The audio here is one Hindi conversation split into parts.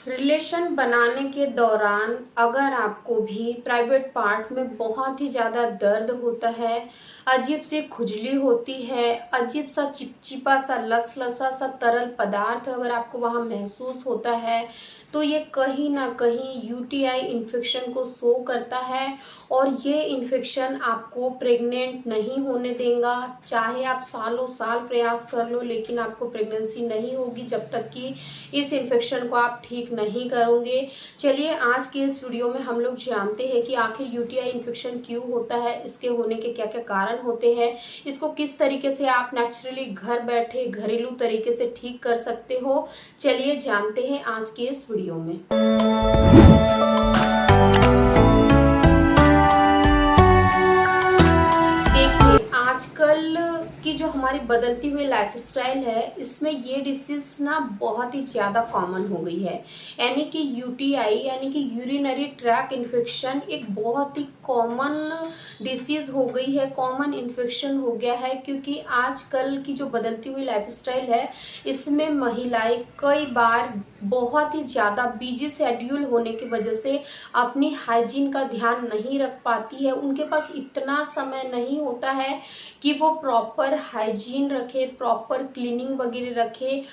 रिलेशन बनाने के दौरान अगर आपको भी प्राइवेट पार्ट में बहुत ही ज़्यादा दर्द होता है, अजीब सी खुजली होती है, अजीब सा चिपचिपा सा लसलसा सा तरल पदार्थ अगर आपको वहाँ महसूस होता है, तो ये कहीं ना कहीं यूटीआई इन्फेक्शन को शो करता है। और ये इन्फेक्शन आपको प्रेग्नेंट नहीं होने देगा। चाहे आप सालों साल प्रयास कर लो, लेकिन आपको प्रेगनेंसी नहीं होगी जब तक कि इस इन्फेक्शन को आप ठीक नहीं करोगे। चलिए आज की इस वीडियो में हम लोग जानते हैं कि आखिर यूटीआई इन्फेक्शन क्यों होता है, इसके होने के क्या क्या कारण होते हैं, इसको किस तरीके से आप नेचुरली घर बैठे घरेलू तरीके से ठीक कर सकते हो। चलिए जानते हैं आज की इस वीडियो में। देखिए आजकल की जो हमारी बदलती हुई लाइफस्टाइल है, इसमें ये डिसीज ना बहुत ही ज़्यादा कॉमन हो गई है। यानी कि यूटीआई यानी कि यूरिनरी ट्रैक इन्फेक्शन एक बहुत ही कॉमन डिसीज हो गई है, कॉमन इन्फेक्शन हो गया है। क्योंकि आजकल की जो बदलती हुई लाइफस्टाइल है, इसमें महिलाएं कई बार बहुत ही ज़्यादा बिजी शेड्यूल होने की वजह से अपनी हाइजीन का ध्यान नहीं रख पाती है। उनके पास इतना समय नहीं होता है कि वो प्रॉपर हाइजीन रखे, प्रॉपर क्लीनिंग वगैरह रखे,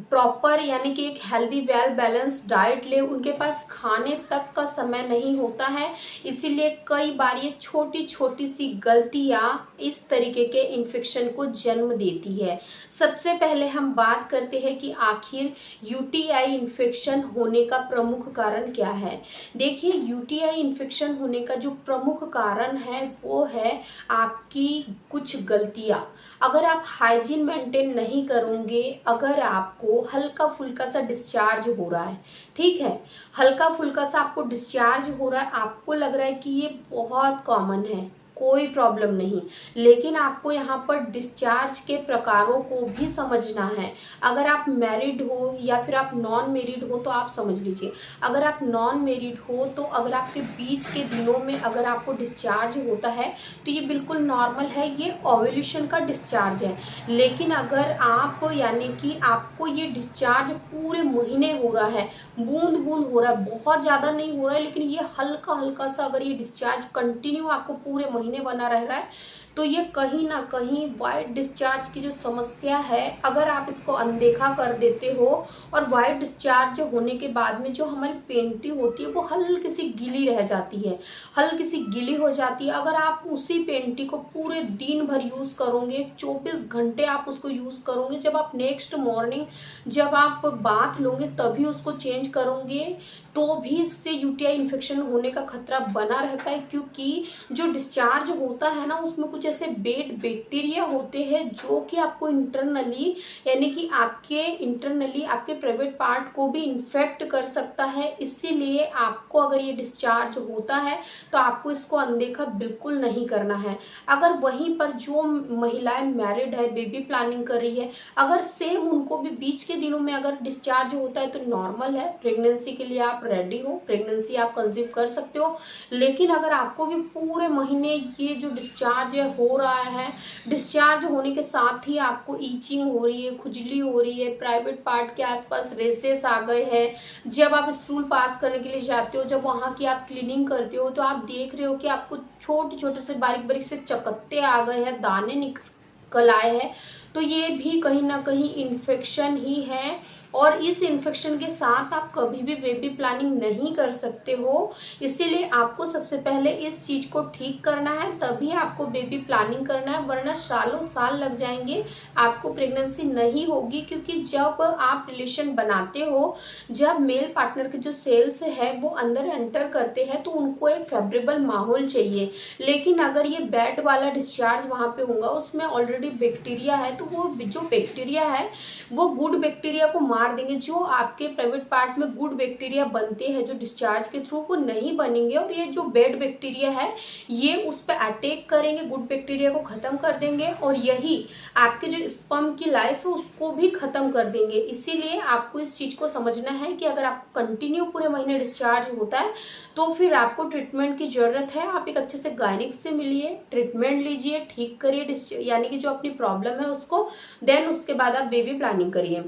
प्रॉपर यानी कि एक हेल्दी वेल बैलेंस डाइट ले। उनके पास खाने तक का समय नहीं होता है। इसीलिए कई बार ये छोटी छोटी सी गलतियां इस तरीके के इन्फेक्शन को जन्म देती है। सबसे पहले हम बात करते हैं कि आखिर यूटीआई इन्फेक्शन होने का प्रमुख कारण क्या है। देखिए यूटीआई इन्फेक्शन होने का जो प्रमुख कारण है वो है आपकी कुछ गलतियां। अगर आप हाइजीन मेंटेन नहीं करोगे, अगर आपको हल्का फुल्का सा डिस्चार्ज हो रहा है, ठीक है, हल्का फुल्का सा आपको डिस्चार्ज हो रहा है, आपको लग रहा है कि ये बहुत कॉमन है, कोई प्रॉब्लम नहीं, लेकिन आपको यहाँ पर डिस्चार्ज के प्रकारों को भी समझना है। अगर आप मैरिड हो या फिर आप नॉन मैरिड हो तो आप समझ लीजिए। अगर आप नॉन मैरिड हो तो अगर आपके बीच के दिनों में अगर आपको डिस्चार्ज होता है तो ये बिल्कुल नॉर्मल है, ये ओव्यूलेशन का डिस्चार्ज है। लेकिन अगर आप यानी कि आपको ये डिस्चार्ज पूरे महीने हो रहा है, बूंद बूंद हो रहा है, बहुत ज़्यादा नहीं हो रहा है, लेकिन ये हल्का हल्का सा अगर ये डिस्चार्ज कंटिन्यू आपको पूरे महीने बना रह रहा है, तो ये कहीं ना कहीं वाइट डिस्चार्ज की जो समस्या है, अगर आप इसको अनदेखा कर देते हो और वाइट डिस्चार्ज होने के बाद में जो हमारी पेंटी होती है वो हल्की सी गीली रह जाती है, हल्की सी गीली हो जाती है। अगर आप उसी पेंटी को पूरे दिन भर यूज करोगे, 24 घंटे आप उसको यूज करोगे, जब आप नेक्स्ट मॉर्निंग जब आप बाथ लोगे तभी उसको चेंज करोगे, तो भी इससे यूटीआई इन्फेक्शन होने का खतरा बना रहता है। क्योंकि जो डिस्चार्ज होता है ना, उसमें कुछ ऐसे बेड बैक्टीरिया होते हैं जो कि आपको इंटरनली यानी कि आपके इंटरनली आपके प्राइवेट पार्ट को भी इन्फेक्ट कर सकता है। इसीलिए आपको अगर ये डिस्चार्ज होता है तो आपको इसको अनदेखा बिल्कुल नहीं करना है। अगर वहीं पर जो महिलाएं मैरिड है, बेबी प्लानिंग कर रही है, अगर सेम उनको भी बीच के दिनों में अगर डिस्चार्ज होता है तो नॉर्मल है, प्रेगनेंसी के लिए आप रेडी हो, प्रेगनेंसी आप कंसीव कर सकते हो। लेकिन अगर आपको भी पूरे महीने ये जो डिस्चार्ज हो रहा है, डिस्चार्ज होने के साथ ही आपको ईचिंग हो रही है, खुजली हो रही है, प्राइवेट पार्ट के आसपास रेसेस आ गए हैं, जब आप स्टूल पास करने के लिए जाते हो, जब वहां की आप क्लीनिंग करते हो तो आप देख रहे हो कि आपको छोटे छोटे से बारीक बारीक से चकत्ते आ गए हैं, दाने निकल आए हैं, तो ये भी कहीं ना कहीं इन्फेक्शन ही है। और इस इन्फेक्शन के साथ आप कभी भी बेबी प्लानिंग नहीं कर सकते हो। इसीलिए आपको सबसे पहले इस चीज को ठीक करना है, तभी आपको बेबी प्लानिंग करना है, वरना सालों साल लग जाएंगे, आपको प्रेगनेंसी नहीं होगी। क्योंकि जब आप रिलेशन बनाते हो, जब मेल पार्टनर के जो सेल्स है वो अंदर एंटर करते हैं तो उनको एक फेवरेबल माहौल चाहिए। लेकिन अगर ये बैड वाला डिस्चार्ज वहां पे होगा, उसमें ऑलरेडी बैक्टीरिया है, तो वो जो बैक्टीरिया है वो गुड बैक्टीरिया को मार देंगे। जो आपके प्राइवेट पार्ट में गुड बैक्टीरिया बनते हैं जो डिस्चार्ज के थ्रू, वो नहीं बनेंगे, और ये जो बैड बैक्टीरिया है ये उस पर अटैक करेंगे, गुड बैक्टीरिया को खत्म कर देंगे, और यही आपके जो स्पर्म की लाइफ है उसको भी खत्म कर देंगे। इसीलिए आपको इस चीज को समझना है कि अगर आपको कंटिन्यू पूरे महीने डिस्चार्ज होता है तो फिर आपको ट्रीटमेंट की जरूरत है। आप एक अच्छे से गायनिक से मिलिए, ट्रीटमेंट लीजिए, ठीक करिए यानी कि जो अपनी प्रॉब्लम है उसको, देन उसके बाद आप बेबी प्लानिंग करिए।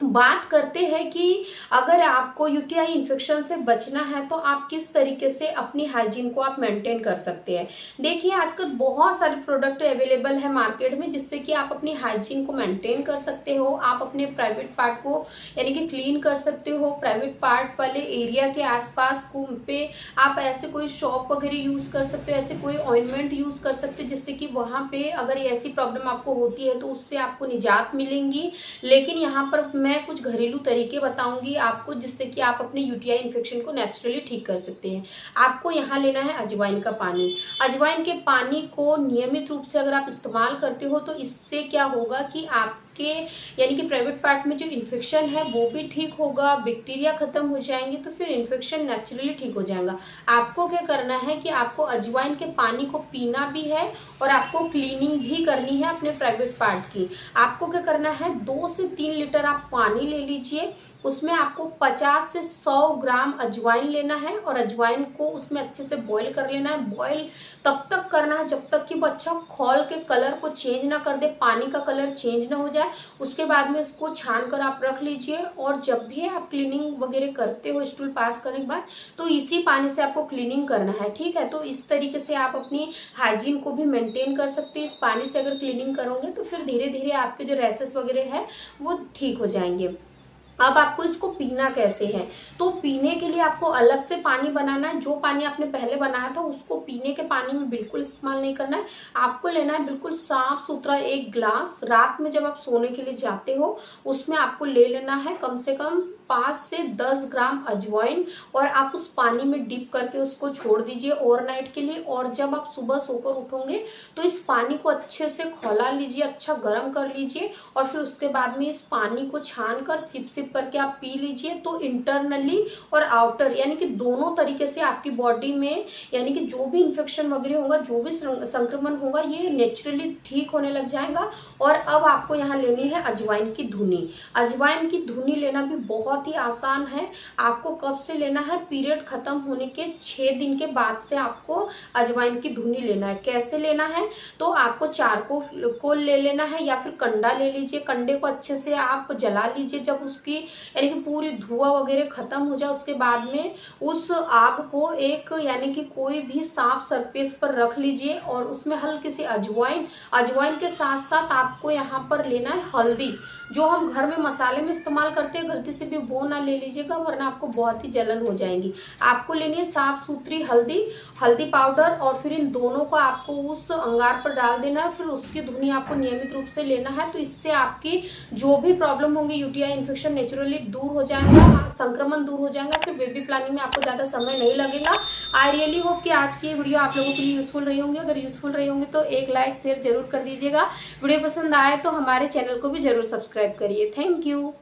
बात करते हैं कि अगर आपको यूटीआई इन्फेक्शन से बचना है तो आप किस तरीके से अपनी हाइजीन को आप मेंटेन कर सकते हैं। देखिए, आजकल बहुत सारे प्रोडक्ट अवेलेबल है मार्केट में जिससे कि आप अपनी हाइजीन को मेंटेन कर सकते हो। आप अपने प्राइवेट पार्ट को यानी कि क्लीन कर सकते हो। प्राइवेट पार्ट वाले एरिया के आसपास को पे आप ऐसे कोई शॉप वगैरह यूज कर सकते हो, ऐसे कोई ऑइंटमेंट यूज कर सकते हो जिससे कि वहां पे अगर ऐसी प्रॉब्लम आपको होती है तो उससे आपको निजात मिलेंगी। लेकिन यहाँ पर मैं कुछ घरेलू तरीके बताऊंगी आपको जिससे कि आप अपने यूटीआई इन्फेक्शन को नेचुरली ठीक कर सकते हैं। आपको यहाँ लेना है अजवाइन का पानी। अजवाइन के पानी को नियमित रूप से अगर आप इस्तेमाल करते हो तो इससे क्या होगा कि आपके यानी कि प्राइवेट पार्ट में जो इन्फेक्शन है वो भी ठीक होगा, बैक्टीरिया खत्म हो जाएंगे, तो फिर इन्फेक्शन नेचुरली ठीक हो जाएगा। आपको क्या करना है कि आपको अजवाइन के पानी को पीना भी है और आपको क्लीनिंग भी करनी है अपने प्राइवेट पार्ट की। आपको क्या करना है, 2 से 3 लीटर आप पानी ले लीजिए, उसमें आपको 50 से 100 ग्राम अजवाइन लेना है और अजवाइन को उसमें अच्छे से बॉईल कर लेना है। बॉईल तब तक करना है जब तक कि वो अच्छा खौल के कलर को चेंज ना कर दे, पानी का कलर चेंज ना हो जाए। उसके बाद में इसको छान कर आप रख लीजिए और जब भी आप क्लीनिंग वगैरह करते हो स्टूल पास करने के बाद तो इसी पानी से आपको क्लीनिंग करना है, ठीक है। तो इस तरीके से आप अपनी हाइजीन को भी मेंटेन कर सकते हैं। इस पानी से अगर क्लीनिंग करोगे तो फिर धीरे धीरे आपके जो रैसेस वगैरह है वो ठीक हो जाएंगे। अब आपको इसको पीना कैसे है, तो पीने के लिए आपको अलग से पानी बनाना है। जो पानी आपने पहले बनाया था उसको पीने के पानी में बिल्कुल इस्तेमाल नहीं करना है। आपको लेना है बिल्कुल साफ सुथरा एक ग्लास। रात में जब आप सोने के लिए जाते हो उसमें आपको ले लेना है कम से कम 5 से 10 ग्राम अजवाइन और आप उस पानी में डिप करके उसको छोड़ दीजिए ओवरनाइट के लिए। और जब आप सुबह सोकर उठोगे तो इस पानी को अच्छे से खौला लीजिए, अच्छा गर्म कर लीजिए और फिर उसके बाद में इस पानी को छान कर सिप सिप करके आप पी लीजिए। तो इंटरनली और आउटर यानी कि दोनों तरीके से आपकी बॉडी में यानी कि जो भी इन्फेक्शन वगैरह होगा, जो भी संक्रमण होगा, ये नेचुरली ठीक होने लग जाएगा। और अब आपको यहाँ लेनी है अजवाइन की धुनी। अजवाइन की धुनी लेना भी बहुत ही आसान है। आपको कब से लेना है, पीरियड खत्म होने के 6 दिन के बाद से आपको अजवाइन की धुनी लेना है। कैसे लेना है, तो आपको चारकोल ले लेना है या फिर कंडा ले लीजिए। कंडे को अच्छे से आप जला लीजिए, जब उसकी यानी कि पूरी धुआं वगैरह खत्म हो जाए उसके बाद में उस आग को एक यानी कि कोई भी साफ सरफेस पर रख लीजिए और उसमें हल्की सी अजवाइन के साथ साथ आपको यहाँ पर लेना है हल्दी। जो हम घर में मसाले में इस्तेमाल करते हैं गलती से भी वो ना ले लीजिएगा वरना आपको बहुत ही जलन हो जाएंगी। आपको लेनी है साफ सुथरी हल्दी पाउडर और फिर इन दोनों को आपको उस अंगार पर डाल देना है। फिर उसकी धुनी आपको नियमित रूप से लेना है। तो इससे आपकी जो भी प्रॉब्लम होंगी यूटीआई इन्फेक्शन नेचुरली दूर हो जाएगा, संक्रमण दूर हो जाएगा। फिर बेबी प्लानिंग में आपको ज्यादा समय नहीं लगेगा। आई रियली होप कि आज की ये वीडियो आप लोगों के लिए यूजफुल रही होंगी। अगर यूजफुल रही होंगी तो एक लाइक शेयर जरूर कर दीजिएगा। वीडियो पसंद आए तो हमारे चैनल को भी जरूर सब्सक्राइब करिए। Thank you.